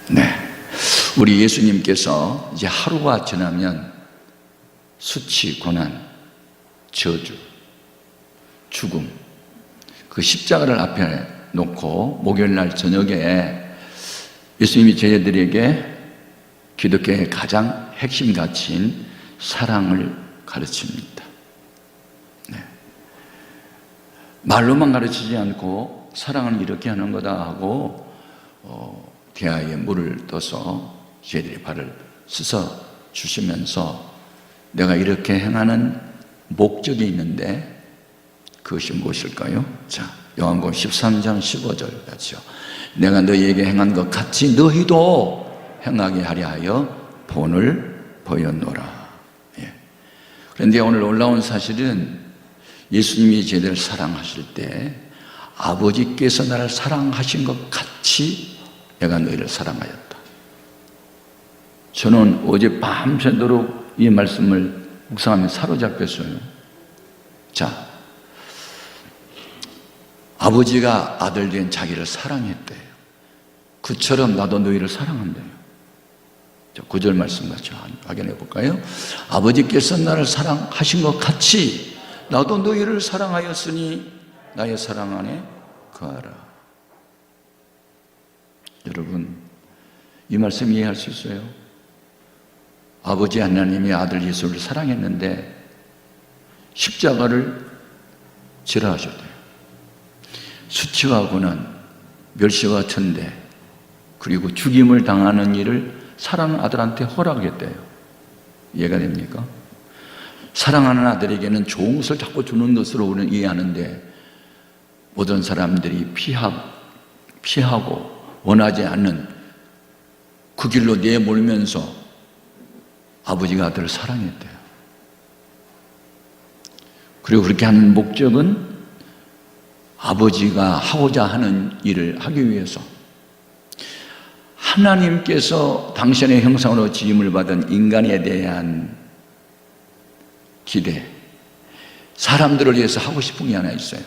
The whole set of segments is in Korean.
네, 우리 예수님께서 이제 하루가 지나면 수치, 고난, 저주, 죽음, 그 십자가를 앞에 놓고 목요일날 저녁에 예수님이 제자들에게 기독교의 가장 핵심 가치인 사랑을 가르칩니다. 네. 말로만 가르치지 않고 사랑은 이렇게 하는 거다 하고 대야에 물을 떠서 제자들의 발을 씻어 주시면서 내가 이렇게 행하는 목적이 있는데 그것이 무엇일까요? 자, 요한복음 13장 15절 같이요. 내가 너희에게 행한 것 같이 너희도 행하게 하려 하여 본을 보였노라. 예. 그런데 오늘 놀라운 사실은 예수님이 제자들을 사랑하실 때 아버지께서 나를 사랑하신 것 같이 내가 너희를 사랑하였다. 저는 어제 밤새도록 이 말씀을 묵상하며 사로잡혔어요. 자, 아버지가 아들 된 자기를 사랑했대요. 그처럼 나도 너희를 사랑한대요. 9절 말씀 같이 확인해 볼까요? 아버지께서 나를 사랑하신 것 같이 나도 너희를 사랑하였으니 나의 사랑 안에 거하라. 여러분, 이 말씀 이해할 수 있어요? 아버지 하나님이 아들 예수를 사랑했는데 십자가를 지라 하셨대요. 수치와 고난, 멸시와 천대, 그리고 죽임을 당하는 일을 사랑하는 아들한테 허락했대요. 이해가 됩니까? 사랑하는 아들에게는 좋은 것을 자꾸 주는 것으로 우리는 이해하는데 모든 사람들이 피하고 원하지 않는 그 길로 내몰면서 아버지가 아들을 사랑했대요. 그리고 그렇게 하는 목적은 아버지가 하고자 하는 일을 하기 위해서 하나님께서 당신의 형상으로 지음을 받은 인간에 대한 기대, 사람들을 위해서 하고 싶은 게 하나 있어요.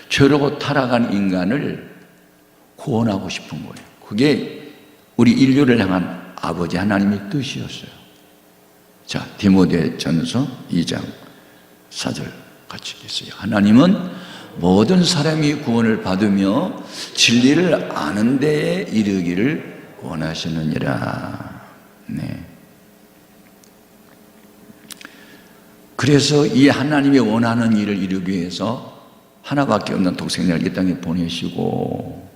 죄로 타락한 인간을 구원하고 싶은 거예요. 그게 우리 인류를 향한 아버지 하나님의 뜻이었어요. 자, 디모데전서 2장 4절 같이 있어요. 하나님은 모든 사람이 구원을 받으며 진리를 아는 데에 이르기를 원하시느니라. 네. 그래서 이 하나님이 원하는 일을 이루기 위해서 하나밖에 없는 독생자를 이 땅에 보내시고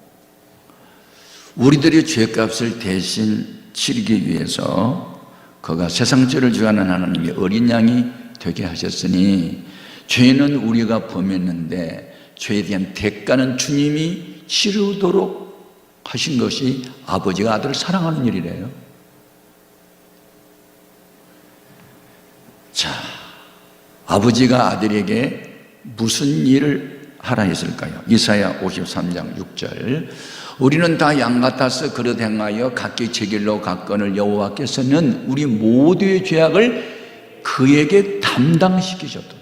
우리들의 죄값을 대신 치르기 위해서 그가 세상 죄를 주하는 하나님의 어린 양이 되게 하셨으니 죄는 우리가 범했는데 죄에 대한 대가는 주님이 치르도록 하신 것이 아버지가 아들을 사랑하는 일이래요. 자, 아버지가 아들에게 무슨 일을 하라 했을까요? 이사야 53장 6절 우리는 다 양 같아서 그릇 행하여 각기 제 길로 갔거늘 여호와께서는 우리 모두의 죄악을 그에게 담당시키셨도다.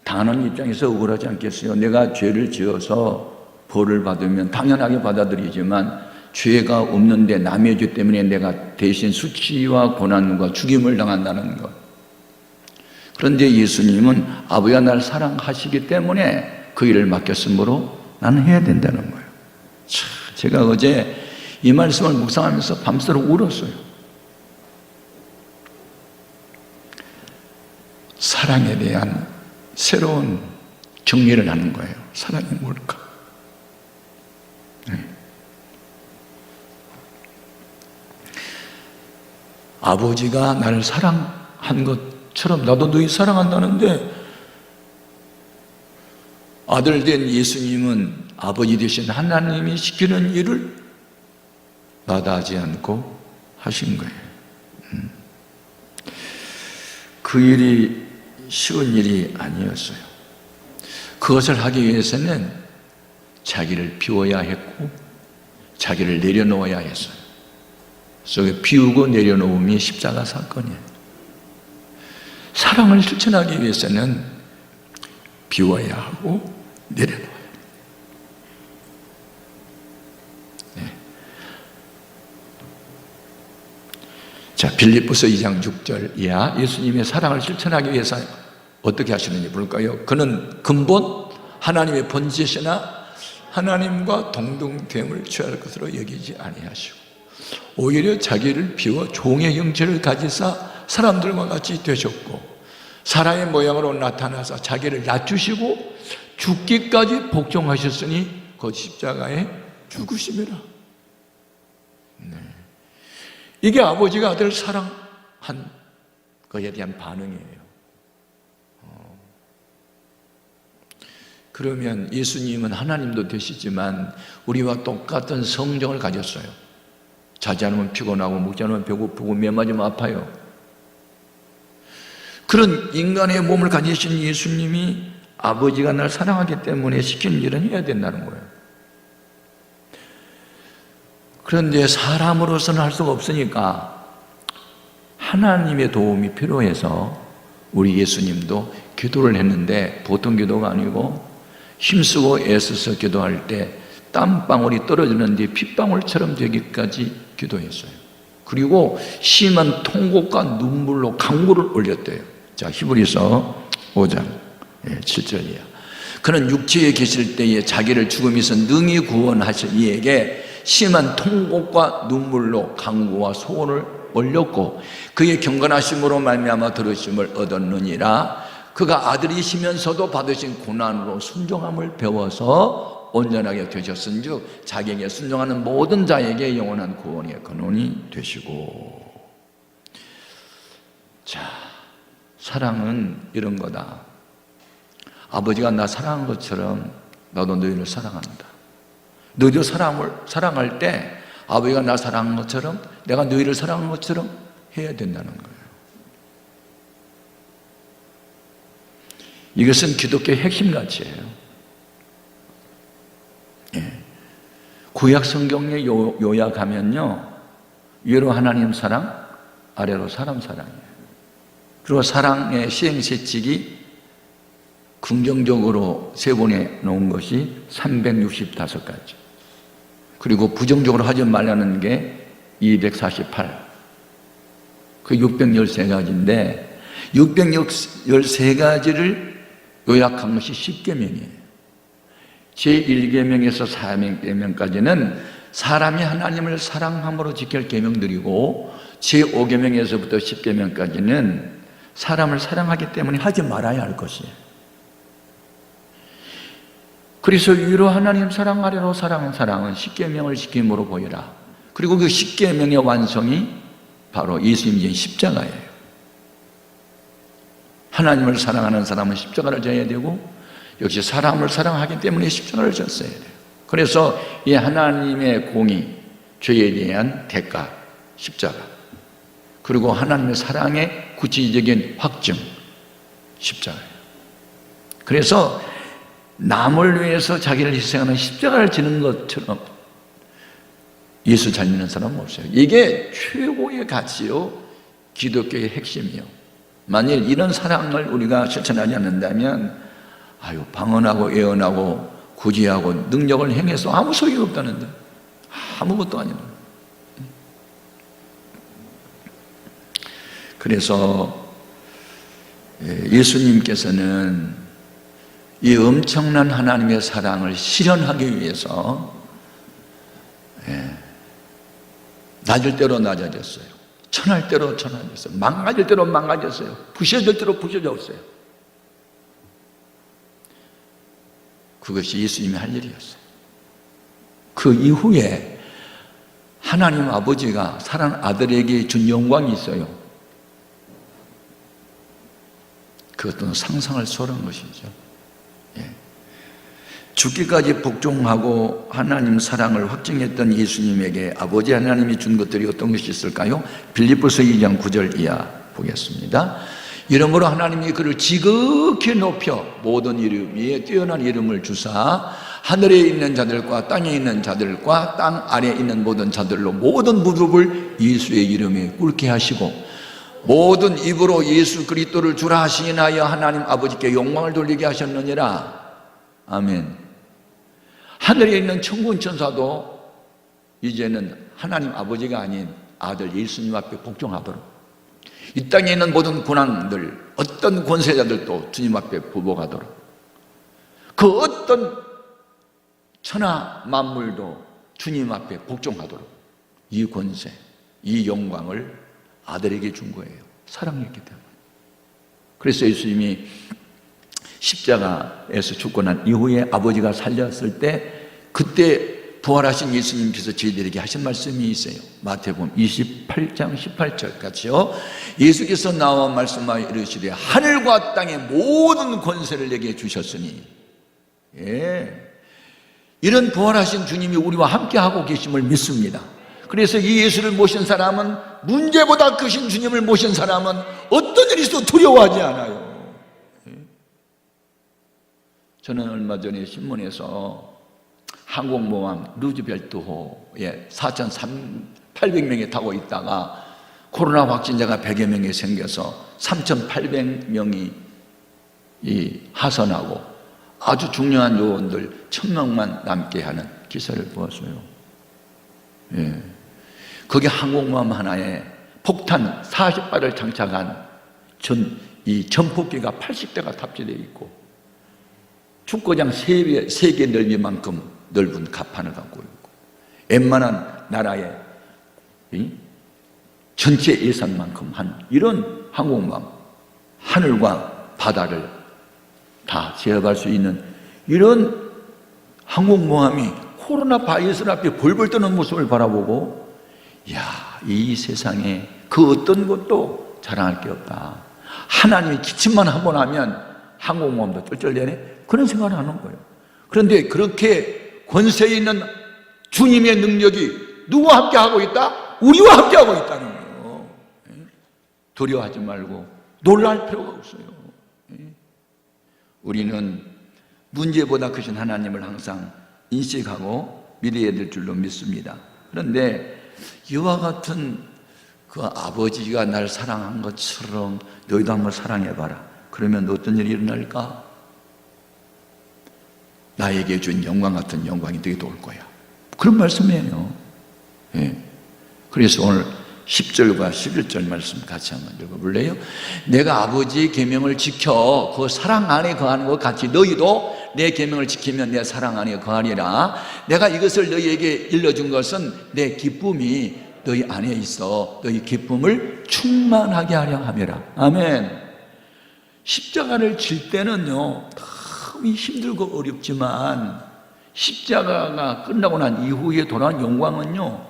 당하는 입장에서 억울하지 않겠어요? 내가 죄를 지어서 벌을 받으면 당연하게 받아들이지만 죄가 없는데 남의 죄 때문에 내가 대신 수치와 고난과 죽임을 당한다는 것. 그런데 예수님은 아버지가 나를 사랑하시기 때문에 그 일을 맡겼으므로 나는 해야 된다는 거예요. 제가 어제 이 말씀을 묵상하면서 밤새도록 울었어요. 사랑에 대한 새로운 정리를 하는 거예요. 사랑이 뭘까? 네. 아버지가 나를 사랑한 것처럼 나도 너희 사랑한다는데 아들 된 예수님은 아버지 되신 하나님이 시키는 일을 마다하지 않고 하신 거예요. 그 일이 쉬운 일이 아니었어요. 그것을 하기 위해서는 자기를 비워야 했고 자기를 내려놓아야 했어요. 그래서 비우고 내려놓음이 십자가 사건이에요. 사랑을 실천하기 위해서는 비워야 하고 내려놓아야 해요. 자, 빌립보서 2장 6절 이하 예수님의 사랑을 실천하기 위해서 어떻게 하시는지 볼까요? 그는 근본 하나님의 본질이시나 하나님과 동등됨을 취할 것으로 여기지 아니하시고 오히려 자기를 비워 종의 형체를 가지사 사람들과 같이 되셨고 사람의 모양으로 나타나서 자기를 낮추시고 죽기까지 복종하셨으니 그 십자가에 죽으심이라. 이게 아버지가 아들을 사랑한 것에 대한 반응이에요. 그러면 예수님은 하나님도 되시지만 우리와 똑같은 성정을 가졌어요. 자지 않으면 피곤하고 먹지 않으면 배고프고 매 맞으면 아파요. 그런 인간의 몸을 가지신 예수님이 아버지가 날 사랑하기 때문에 시키는 일은 해야 된다는 거예요. 그런데 사람으로서는 할 수가 없으니까 하나님의 도움이 필요해서 우리 예수님도 기도를 했는데 보통 기도가 아니고 힘쓰고 애써서 기도할 때 땀방울이 떨어지는데 핏방울처럼 되기까지 기도했어요. 그리고 심한 통곡과 눈물로 강구를 올렸대요. 자, 히브리서 5장 7절이야. 그는 육체에 계실 때에 자기를 죽음에서 능히 구원하실 이에게 심한 통곡과 눈물로 강구와 소원을 올렸고 그의 경건하심으로 말미암아 들으심을 얻었느니라. 그가 아들이시면서도 받으신 고난으로 순종함을 배워서 온전하게 되셨은즉 자기에게 순종하는 모든 자에게 영원한 구원의 근원이 되시고. 자, 사랑은 이런 거다. 아버지가 나 사랑한 것처럼 나도 너희를 사랑한다. 너희도 사랑할 때 아버지가 나 사랑한 것처럼 내가 너희를 사랑한 것처럼 해야 된다는 거예요. 이것은 기독교의 핵심 가치예요. 구약 성경에 요약하면요, 위로 하나님 사랑, 아래로 사람 사랑이에요. 그리고 사랑의 시행세칙이 긍정적으로 세분해 놓은 것이 365가지. 그리고 부정적으로 하지 말라는 게 248. 그 613가지인데 613가지를 요약한 것이 10계명이에요. 제1계명에서 4계명까지는 사람이 하나님을 사랑함으로 지킬 계명들이고 제5계명에서부터 10계명까지는 사람을 사랑하기 때문에 하지 말아야 할 것이에요. 그래서 위로 하나님 사랑 아래로 사랑은 10계명을 지킴으로 보이라. 그리고 그 10계명의 완성이 바로 예수님의 십자가예요. 하나님을 사랑하는 사람은 십자가를 져야 되고 역시 사람을 사랑하기 때문에 십자가를 졌어야 돼요. 그래서 이 하나님의 공의, 죄에 대한 대가, 십자가, 그리고 하나님의 사랑의 구체적인 확증, 십자가예요. 그래서 남을 위해서 자기를 희생하는 십자가를 지는 것처럼 예수 잘 믿는 사람은 없어요. 이게 최고의 가치요, 기독교의 핵심이요. 만일 이런 사랑을 우리가 실천하지 않는다면 방언하고 예언하고 구제하고 능력을 행해서 아무 소용이 없다는데, 아무것도 아니라. 그래서 예수님께서는 이 엄청난 하나님의 사랑을 실현하기 위해서 낮을 대로 낮아졌어요. 천할 대로 천하졌어요. 망가질 대로 망가졌어요. 부셔질 대로 부셔졌어요. 그것이 예수님이 할 일이었어요. 그 이후에 하나님 아버지가 사랑하는 아들에게 준 영광이 있어요. 그것도 상상을 초월한 것이죠. 죽기까지 복종하고 하나님 사랑을 확증했던 예수님에게 아버지 하나님이 준 것들이 어떤 것이 있을까요? 빌립보서 2장 9절 이하 보겠습니다. 이러므로 하나님이 그를 지극히 높여 모든 이름 위에 뛰어난 이름을 주사 하늘에 있는 자들과 땅에 있는 자들과 땅 아래에 있는 모든 자들로 모든 무릎을 예수의 이름에 꿇게 하시고 모든 입으로 예수 그리스도를 주라 시인하여 하나님 아버지께 영광을 돌리게 하셨느니라. 아멘. 하늘에 있는 천군 천사도 이제는 하나님 아버지가 아닌 아들 예수님 앞에 복종하도록, 이 땅에 있는 모든 군왕들, 어떤 권세자들도 주님 앞에 보복하도록, 그 어떤 천하 만물도 주님 앞에 복종하도록, 이 권세, 이 영광을 아들에게 준 거예요. 사랑했기 때문에. 그래서 예수님이 십자가에서 죽고 난 이후에 아버지가 살렸을 때, 그때 부활하신 예수님께서 저희들에게 하신 말씀이 있어요. 마태복음 28장 18절 같이요. 예수께서 나와 말씀하여 이르시되 하늘과 땅의 모든 권세를 내게 주셨으니, 이런 부활하신 주님이 우리와 함께하고 계심을 믿습니다. 그래서 이 예수를 모신 사람은, 문제보다 크신 주님을 모신 사람은 어떤 일이 있어도 두려워하지 않아요. 저는 얼마 전에 신문에서 항공모함 루즈벨트호에 4,800명이 타고 있다가 코로나 확진자가 100여 명이 생겨서 3,800명이 하선하고 아주 중요한 요원들 1,000명만 남게 하는 기사를 보았어요. 거기 항공모함 하나에 폭탄 40발을 장착한 전폭기가 80대가 탑재되어 있고, 축구장 3개 넓이만큼 넓은 갑판을 갖고 있고, 웬만한 나라의 전체 예산만큼 한 이런 항공모함, 하늘과 바다를 다 제어할 수 있는 이런 항공모함이 코로나 바이러스 앞에 벌벌 떠는 모습을 바라보고, 이 세상에 그 어떤 것도 자랑할 게 없다. 하나님이 기침만 한번 하면 항공모함도 쩔쩔대네, 그런 생각을 하는 거예요. 그런데 그렇게 권세 있는 주님의 능력이 누구와 함께 하고 있다? 우리와 함께 하고 있다는 거예요. 두려워하지 말고 놀랄 필요가 없어요. 우리는 문제보다 크신 하나님을 항상 인식하고 믿어야 될 줄로 믿습니다. 그런데 이와 같은 그 아버지가 날 사랑한 것처럼 너희도 한번 사랑해봐라. 그러면 어떤 일이 일어날까? 나에게 준 영광 같은 영광이 너희도 올 거야. 그런 말씀이에요. 그래서 오늘 10절과 11절 말씀 같이 한번 읽어볼래요? 내가 아버지의 계명을 지켜 그 사랑 안에 거하는 것 같이 너희도 내 계명을 지키면 내 사랑 안에 거하리라. 내가 이것을 너희에게 일러준 것은 내 기쁨이 너희 안에 있어 너희 기쁨을 충만하게 하려 함이라. 아멘. 십자가를 질 때는요 참 힘들고 어렵지만 십자가가 끝나고 난 이후에 돌아온 영광은요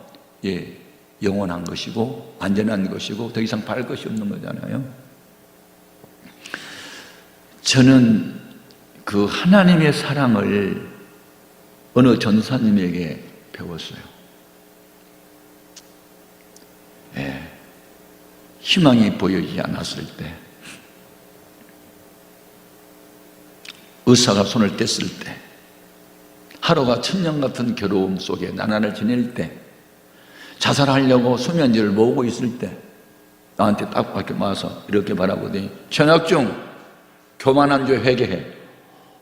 영원한 것이고 안전한 것이고 더 이상 바랄 것이 없는 거잖아요. 저는 그 하나님의 사랑을 어느 전사님에게 배웠어요. 희망이 보이지 않았을 때, 의사가 손을 뗐을 때, 하루가 천년 같은 괴로움 속에 나날을 지낼 때, 자살하려고 수면제를 모으고 있을 때 나한테 딱 밖에 와서 이렇게 바라보더니 전학중 교만한 죄 회개해.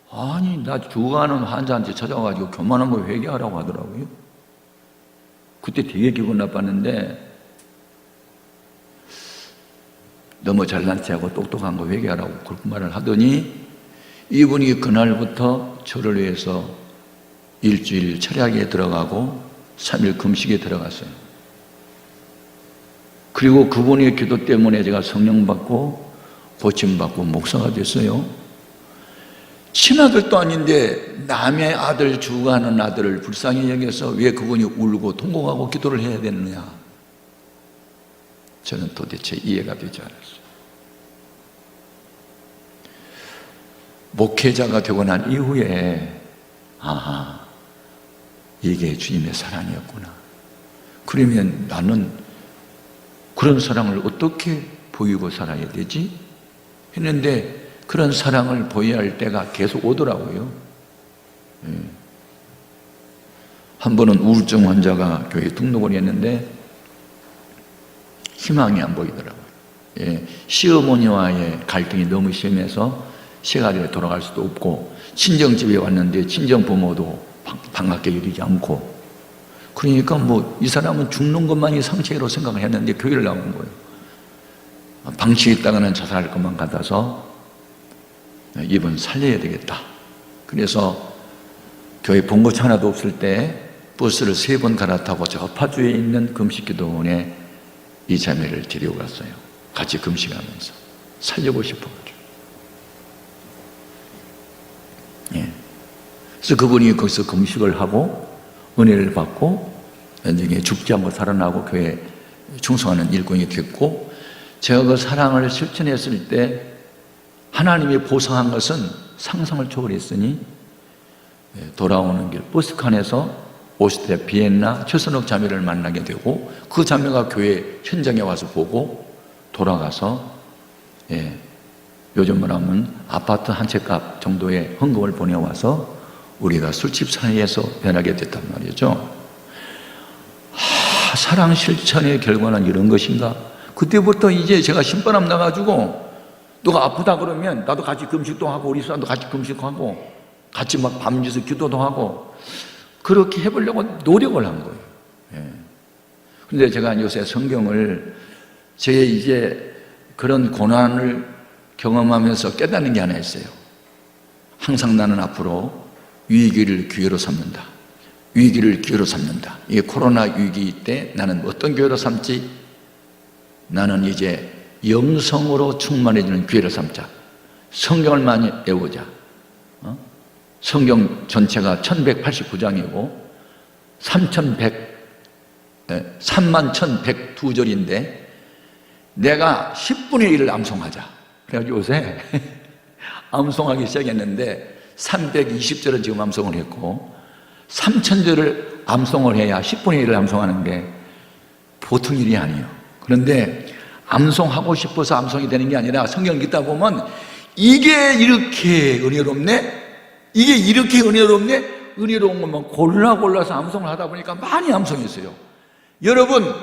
아니 나 죽어가는 환자한테 찾아가지고 교만한 거 회개하라고 하더라고요. 그때 되게 기분 나빴는데 너무 잘난 체하고 똑똑한 거 회개하라고 그렇게 말을 하더니 이분이 그날부터 저를 위해서 일주일 철학에 들어가고 3일 금식에 들어갔어요. 그리고 그분의 기도 때문에 제가 성령 받고 고침받고 목사가 됐어요. 친아들도 아닌데 남의 아들 죽어가는 아들을 불쌍히 여겨서 왜 그분이 울고 통곡하고 기도를 해야 되느냐, 저는 도대체 이해가 되지 않았어요. 목회자가 되고 난 이후에 아하, 이게 주님의 사랑이었구나. 그러면 나는 그런 사랑을 어떻게 보이고 살아야 되지? 했는데 그런 사랑을 보여야 할 때가 계속 오더라고요. 한 번은 우울증 환자가 교회에 등록을 했는데 희망이 안 보이더라고요. 시어머니와의 갈등이 너무 심해서 시가지에 돌아갈 수도 없고 친정집에 왔는데 친정부모도 반갑게 여기지 않고 그러니까 뭐 이 사람은 죽는 것만이 상책으로 생각을 했는데 교회를 나온 거예요. 방치에 있다가는 자살할 것만 같아서 이분 살려야 되겠다. 그래서 교회 본거지 하나도 없을 때 버스를 3번 갈아타고 저 파주에 있는 금식기도원에 이 자매를 데리고 갔어요. 같이 금식하면서 살려고 싶어가지고. 예. 그래서 그분이 거기서 금식을 하고 은혜를 받고 나중에 죽지 않고 살아나고 교회에 충성하는 일꾼이 됐고, 제가 그 사랑을 실천했을 때 하나님이 보상한 것은 상상을 초월했으니 돌아오는 길 버스칸에서 오스트리아 비엔나 최선옥 자매를 만나게 되고, 그 자매가 교회 현장에 와서 보고 돌아가서 요즘 말하면 아파트 한 채 값 정도의 헌금을 보내와서 우리가 술집 사이에서 변하게 됐단 말이죠. 사랑 실천의 결과는 이런 것인가? 그때부터 이제 제가 신바람 나가지고 누가 아프다 그러면 나도 같이 금식도 하고 우리 수사도 같이 금식하고 같이 막 밤새서 기도도 하고 그렇게 해보려고 노력을 한 거예요. 그런데 제가 요새 성경을 제 이제 그런 고난을 경험하면서 깨닫는 게 하나 있어요. 항상 나는 앞으로 위기를 기회로 삼는다. 위기를 기회로 삼는다. 이 코로나 위기 때 나는 어떤 기회로 삼지? 나는 이제 영성으로 충만해지는 기회를 삼자. 성경을 많이 외우자. 성경 전체가 1189장이고 31,102절인데 내가 10분의 1을 암송하자. 그래가지고 요새 암송하기 시작했는데 320절은 지금 암송을 했고 3000절을 암송을 해야 10분의 1을 암송하는 게 보통 일이 아니에요. 그런데 암송하고 싶어서 암송이 되는 게 아니라 성경을 읽다 보면 이게 이렇게 은혜롭네? 이게 이렇게 은혜롭네? 은혜로운 것만 골라서 암송을 하다 보니까 많이 암송했어요. 여러분,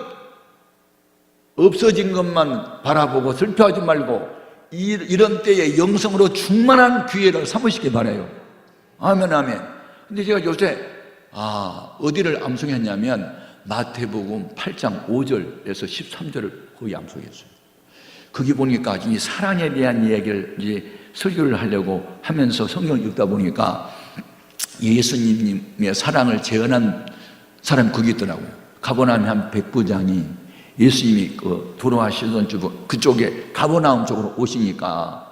없어진 것만 바라보고 슬퍼하지 말고 이런 때에 영성으로 충만한 기회를 삼으시기 바라요. 아멘, 아멘. 근데 제가 요새 어디를 암송했냐면 마태복음 8장 5절에서 13절을 거의 암송했어요. 거기 보니까 이 사랑에 대한 이야기를 이제 설교를 하려고 하면서 성경을 읽다 보니까 예수님의 사랑을 재현한 사람이 거기 있더라고요. 가버나움의 한 백부장이 예수님이 돌아가시던 그쪽에 가버나움 쪽으로 오시니까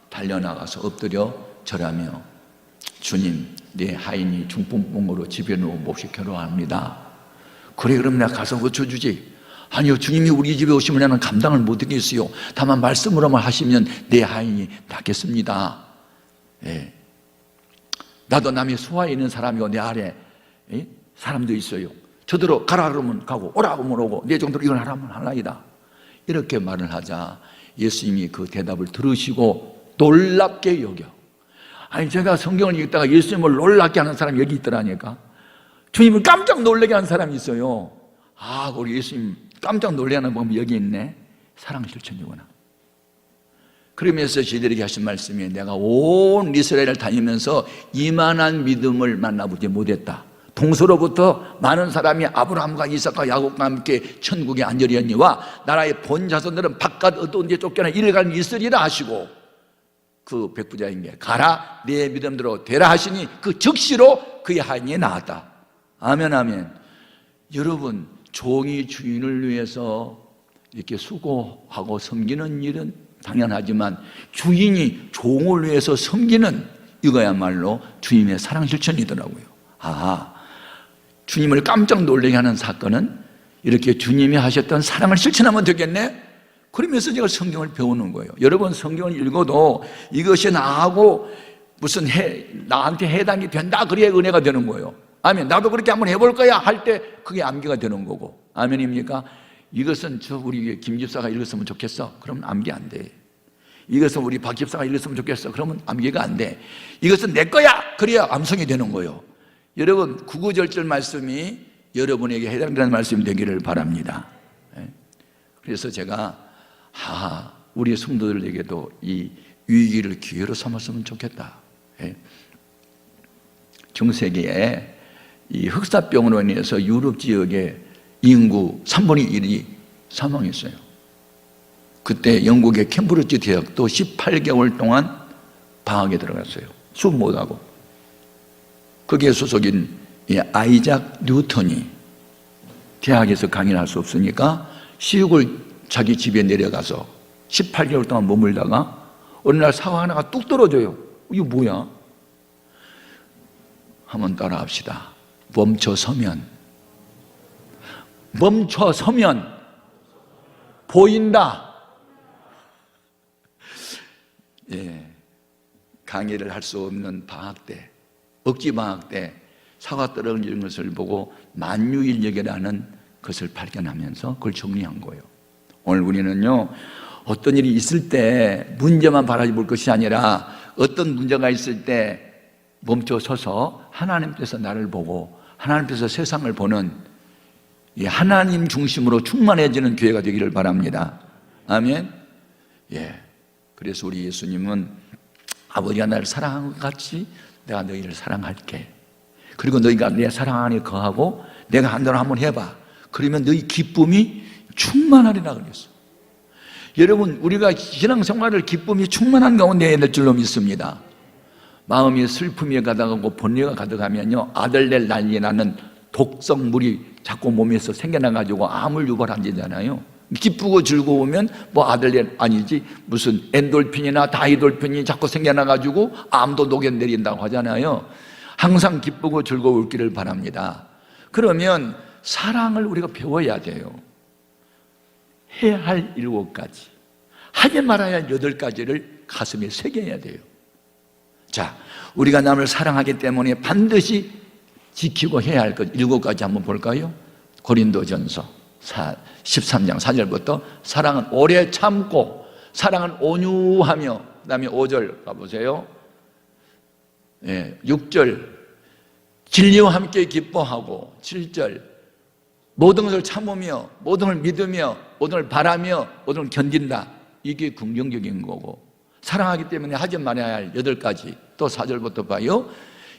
달려나가서 엎드려 절하며 주님, 내 하인이 중풍병으로 집에 누워 몹시 괴로워합니다. 그래, 그럼 내가 가서 고쳐주지. 아니요, 주님이 우리 집에 오시면 나는 감당을 못하겠어요. 다만 말씀으로만 하시면 내 하인이 낫겠습니다. 예. 나도 남의 수하에 있는 사람이고 내 아래 사람도 있어요. 저대로 가라 그러면 가고 오라 그러면 오고 내 정도로 이걸 하라면 하나이다. 이렇게 말을 하자 예수님이 그 대답을 들으시고 놀랍게 여겨. 아니, 제가 성경을 읽다가 예수님을 놀랍게 하는 사람이 여기 있더라니까. 주님을 깜짝 놀라게 하는 사람이 있어요. 우리 예수님 깜짝 놀라는 법이 여기 있네. 사랑 실천이구나. 그러면서 저희들에게 하신 말씀이 내가 온 이스라엘을 다니면서 이만한 믿음을 만나보지 못했다. 동서로부터 많은 사람이 아브라함과 이삭과 야곱과 함께 천국에 안전이었니와 나라의 본 자손들은 바깥 어두운 데 쫓겨나 이를 가는 있으리라 하시고 그 백부장에게 가라 내 믿음대로 되라 하시니 그 즉시로 그의 하인이 나았다. 아멘, 아멘. 여러분, 종이 주인을 위해서 이렇게 수고하고 섬기는 일은 당연하지만 주인이 종을 위해서 섬기는 이거야말로 주님의 사랑 실천이더라고요. 주님을 깜짝 놀라게 하는 사건은 이렇게 주님이 하셨던 사랑을 실천하면 되겠네? 그러면서 제가 성경을 배우는 거예요. 여러분, 성경을 읽어도 이것이 나하고 나한테 해당이 된다 그래야 은혜가 되는 거예요. 아멘. 나도 그렇게 한번 해볼 거야 할 때 그게 암기가 되는 거고. 아멘입니까? 이것은 우리 김 집사가 읽었으면 좋겠어. 그러면 암기 안 돼. 이것은 우리 박 집사가 읽었으면 좋겠어. 그러면 암기가 안 돼. 이것은 내 거야. 그래야 암송이 되는 거예요. 여러분, 구구절절 말씀이 여러분에게 해당되는 말씀이 되기를 바랍니다. 그래서 제가 우리 성도들에게도 이 위기를 기회로 삼았으면 좋겠다. 중세기에 이 흑사병으로 인해서 유럽 지역의 인구 3분의 1이 사망했어요. 그때 영국의 캠브리지 대학도 18개월 동안 방학에 들어갔어요. 수업 못하고. 거기에 소속인 이 아이작 뉴턴이 대학에서 강의를 할 수 없으니까 시국을 자기 집에 내려가서 18개월 동안 머물다가 어느 날 사과 하나가 뚝 떨어져요. 이거 뭐야? 한번 따라 합시다. 멈춰서면 보인다. 예, 강의를 할 수 없는 방학 때, 억지 방학 때 사과 떨어지는 것을 보고 만유인력이라는 것을 발견하면서 그걸 정리한 거예요. 오늘 우리는요, 어떤 일이 있을 때 문제만 바라볼 것이 아니라 어떤 문제가 있을 때 멈춰 서서 하나님께서 나를 보고 하나님께서 세상을 보는 이 하나님 중심으로 충만해지는 교회가 되기를 바랍니다. 아멘. 예. 그래서 우리 예수님은 아버지가 나를 사랑한 것 같이 내가 너희를 사랑할게. 그리고 너희가 내 사랑 안에 거하고 내가 한 대로 한번 해봐. 그러면 너희 기쁨이 충만하리라 그랬어. 여러분, 우리가 신앙생활을 기쁨이 충만한 가운데 해야 될 줄로 믿습니다. 마음이 슬픔이 가득하고 번뇌가 가득하면요, 아들 낼 난리 나는 독성물이 자꾸 몸에서 생겨나가지고 암을 유발한다잖아요. 기쁘고 즐거우면 뭐 아들 낼 아니지 무슨 엔돌핀이나 다이돌핀이 자꾸 생겨나가지고 암도 녹여내린다고 하잖아요. 항상 기쁘고 즐거울기를 바랍니다. 그러면 사랑을 우리가 배워야 돼요. 해야 할 7가지, 하지 말아야 할 8가지를 가슴에 새겨야 돼요. 자, 우리가 남을 사랑하기 때문에 반드시 지키고 해야 할 것 7가지 한번 볼까요? 고린도전서 13장 4절부터 사랑은 오래 참고, 사랑은 온유하며, 그 다음에 5절 가보세요. 6절 진리와 함께 기뻐하고, 7절 모든 것을 참으며, 모든 걸 믿으며, 모든 걸 바라며, 모든 걸 견딘다. 이게 긍정적인 거고, 사랑하기 때문에 하지 말아야 할 8가지. 또 4절부터 봐요.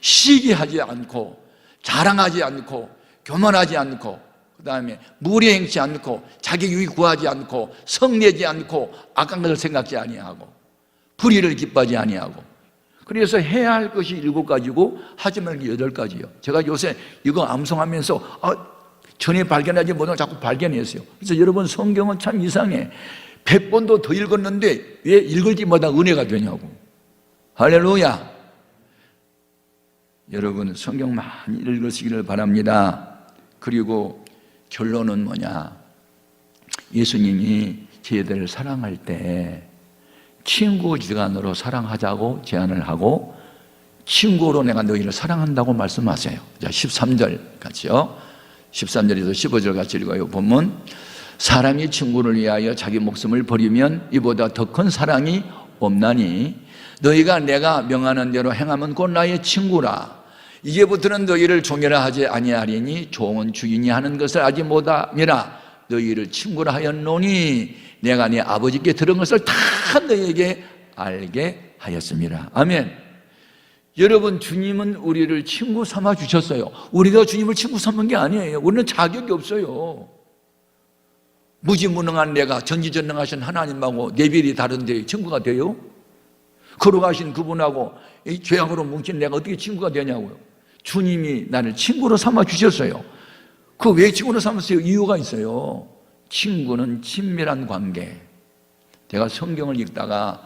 시기하지 않고, 자랑하지 않고, 교만하지 않고, 그 다음에 무례행치 않고, 자기 유익 구하지 않고, 성내지 않고, 악한 것을 생각지 아니하고, 불의를 기뻐하지 아니하고. 그래서 해야 할 것이 7가지고 하지 말는 게 8가지예요. 제가 요새 이거 암송하면서 전에 발견하지 못한 걸 자꾸 발견했어요. 그래서 여러분, 성경은 참 이상해. 100번도 더 읽었는데 왜 읽을 때마다 은혜가 되냐고. 할렐루야. 여러분, 성경 많이 읽으시기를 바랍니다. 그리고 결론은 뭐냐? 예수님이 저희들을 사랑할 때 친구지간으로 사랑하자고 제안을 하고, 친구로 내가 너희를 사랑한다고 말씀하세요. 자, 13절 같이요. 13절에서 15절 같이 읽어요. 보면 사람이 친구를 위하여 자기 목숨을 버리면 이보다 더 큰 사랑이 없나니 너희가 내가 명하는 대로 행하면 곧 나의 친구라. 이제부터는 너희를 종이라 하지 아니하리니 종은 주인이 하는 것을 알지 못함이라. 너희를 친구라 하였노니 내가 네 아버지께 들은 것을 다 너희에게 알게 하였습니다. 아멘. 여러분, 주님은 우리를 친구 삼아 주셨어요. 우리가 주님을 친구 삼은 게 아니에요. 우리는 자격이 없어요. 무지무능한 내가 전지전능하신 하나님하고 레벨이 다른데 친구가 돼요? 걸어가신 그분하고 이 죄악으로 뭉친 내가 어떻게 친구가 되냐고요. 주님이 나를 친구로 삼아 주셨어요. 그 왜 친구로 삼았어요? 이유가 있어요. 친구는 친밀한 관계. 제가 성경을 읽다가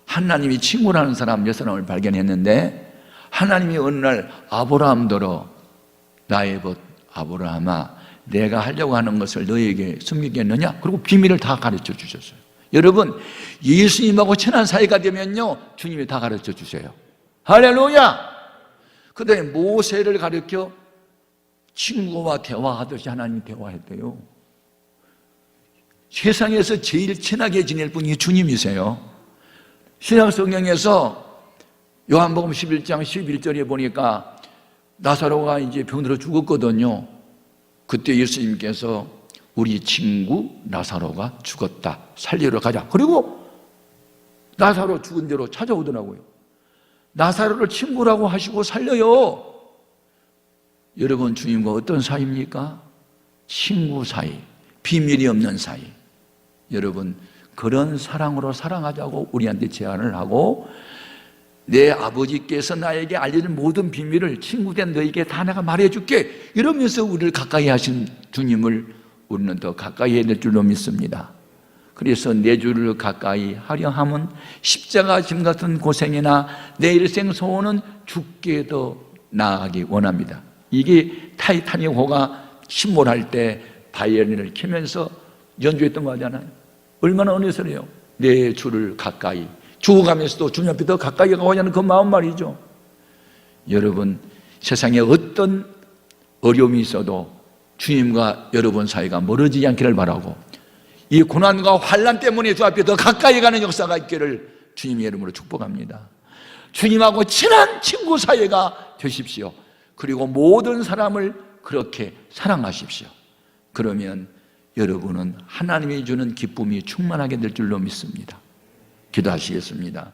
하나님이 친구라는 사람 몇 사람을 발견했는데, 하나님이 어느 날 아브라함더러 나의 벗 아브라함아 내가 하려고 하는 것을 너에게 숨기겠느냐? 그리고 비밀을 다 가르쳐 주셨어요. 여러분, 예수님하고 친한 사이가 되면요, 주님이 다 가르쳐 주세요. 할렐루야. 그 다음에 모세를 가르쳐 친구와 대화하듯이 하나님이 대화했대요. 세상에서 제일 친하게 지낼 분이 주님이세요. 신약 성경에서 요한복음 11장 11절에 보니까 나사로가 이제 병들어 죽었거든요. 그때 예수님께서 우리 친구 나사로가 죽었다, 살리러 가자. 그리고 나사로 죽은 대로 찾아오더라고요. 나사로를 친구라고 하시고 살려요. 여러분, 주님과 어떤 사이입니까? 친구 사이, 비밀이 없는 사이. 여러분, 그런 사랑으로 사랑하자고 우리한테 제안을 하고, 내 아버지께서 나에게 알려준 모든 비밀을 친구된 너에게 다 내가 말해줄게, 이러면서 우리를 가까이 하신 주님을 우리는 더 가까이 해야 될 줄로 믿습니다. 그래서 내 주를 가까이 하려 함은 십자가 짐 같은 고생이나 내 일생 소원은 죽게 더 나아가기 원합니다. 이게 타이타닉호가 침몰할 때 바이올린을 켜면서 연주했던 거 하잖아요. 얼마나 은혜스러워요. 내 주를 가까이, 죽어가면서도 주님 앞에 더 가까이 가고자 하는 그 마음 말이죠. 여러분, 세상에 어떤 어려움이 있어도 주님과 여러분 사이가 멀어지지 않기를 바라고, 이 고난과 환난 때문에 주 앞에 더 가까이 가는 역사가 있기를 주님의 이름으로 축복합니다. 주님하고 친한 친구 사이가 되십시오. 그리고 모든 사람을 그렇게 사랑하십시오. 그러면 여러분은 하나님이 주는 기쁨이 충만하게 될 줄로 믿습니다. 기도하시겠습니다.